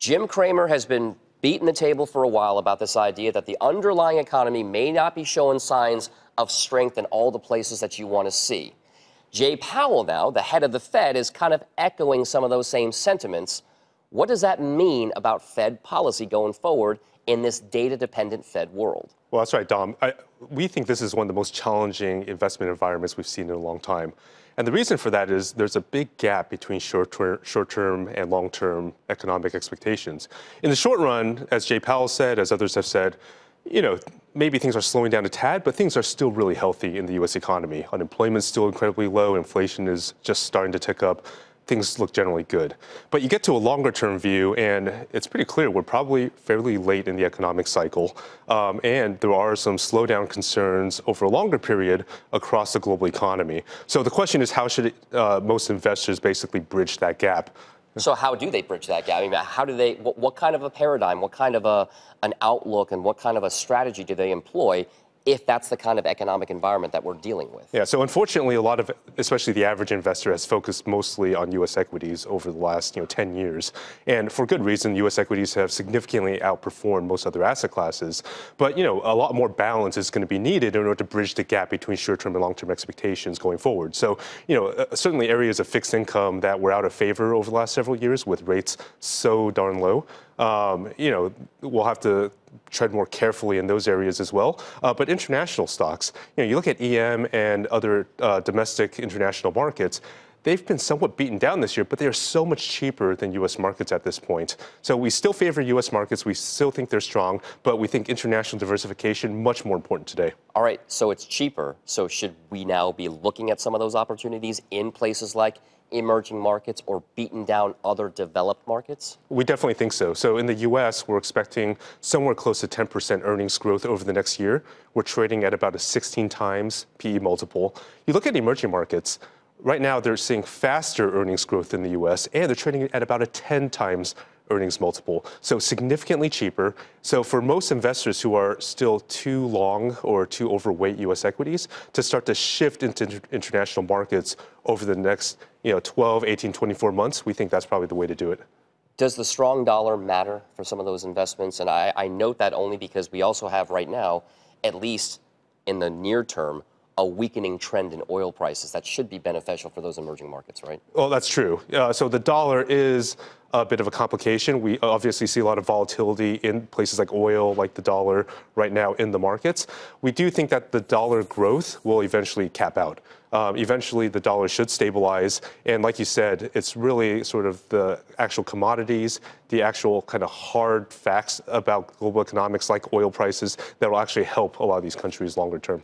Jim Cramer has been beating the table for a while about this idea that the underlying economy may not be showing signs of strength in all the places that you want to see. Jay Powell now, the head of the Fed, is kind of echoing some of those same sentiments. What does that mean about Fed policy going forward in this data-dependent Fed world? Well, that's right, Dom. We think this is one of the most challenging investment environments we've seen in a long time. And the reason for that is there's a big gap between short-term and long-term economic expectations. In the short run, as Jay Powell said, as others have said, maybe things are slowing down a tad, but things are still really healthy in the U.S. economy. Unemployment is still incredibly low. Inflation is just starting to tick up. Things look generally good. But you get to a longer-term view, and it's pretty clear we're probably fairly late in the economic cycle, and there are some slowdown concerns over a longer period across the global economy. So the question is, how should most investors basically bridge that gap? So how do they bridge that gap? I mean, how do they? What kind of a paradigm, what kind of an outlook, and what kind of a strategy do they employ if that's the kind of economic environment that we're dealing with? Yeah, so unfortunately, a lot of, especially the average investor, has focused mostly on U.S. equities over the last 10 years. And for good reason, U.S. equities have significantly outperformed most other asset classes. But, a lot more balance is going to be needed in order to bridge the gap between short-term and long-term expectations going forward. So, certainly areas of fixed income that were out of favor over the last several years with rates so darn low, we'll have to tread more carefully in those areas as well. But international stocks, you look at EM and other domestic international markets, they've been somewhat beaten down this year, but they are so much cheaper than U.S. markets at this point. So we still favor U.S. markets. We still think they're strong, but we think international diversification much more important today. All right, so it's cheaper. So should we now be looking at some of those opportunities in places like emerging markets or beaten down other developed markets? We definitely think so. So in the U.S., we're expecting somewhere close to 10% earnings growth over the next year. We're trading at about a 16 times PE multiple. You look at emerging markets, right now they're seeing faster earnings growth in the U.S., and they're trading at about a 10 times earnings multiple, so significantly cheaper. So for most investors who are still too long or too overweight U.S. equities to start to shift into international markets over the next 12, 18, 24 months, we think that's probably the way to do it. Does the strong dollar matter for some of those investments? And I note that only because we also have right now, at least in the near term, a weakening trend in oil prices that should be beneficial for those emerging markets, right? Well, that's true. So the dollar is a bit of a complication. We obviously see a lot of volatility in places like oil, like the dollar right now in the markets. We do think that the dollar growth will eventually cap out. Eventually, the dollar should stabilize. And like you said, it's really sort of the actual commodities, the actual kind of hard facts about global economics like oil prices that will actually help a lot of these countries longer term.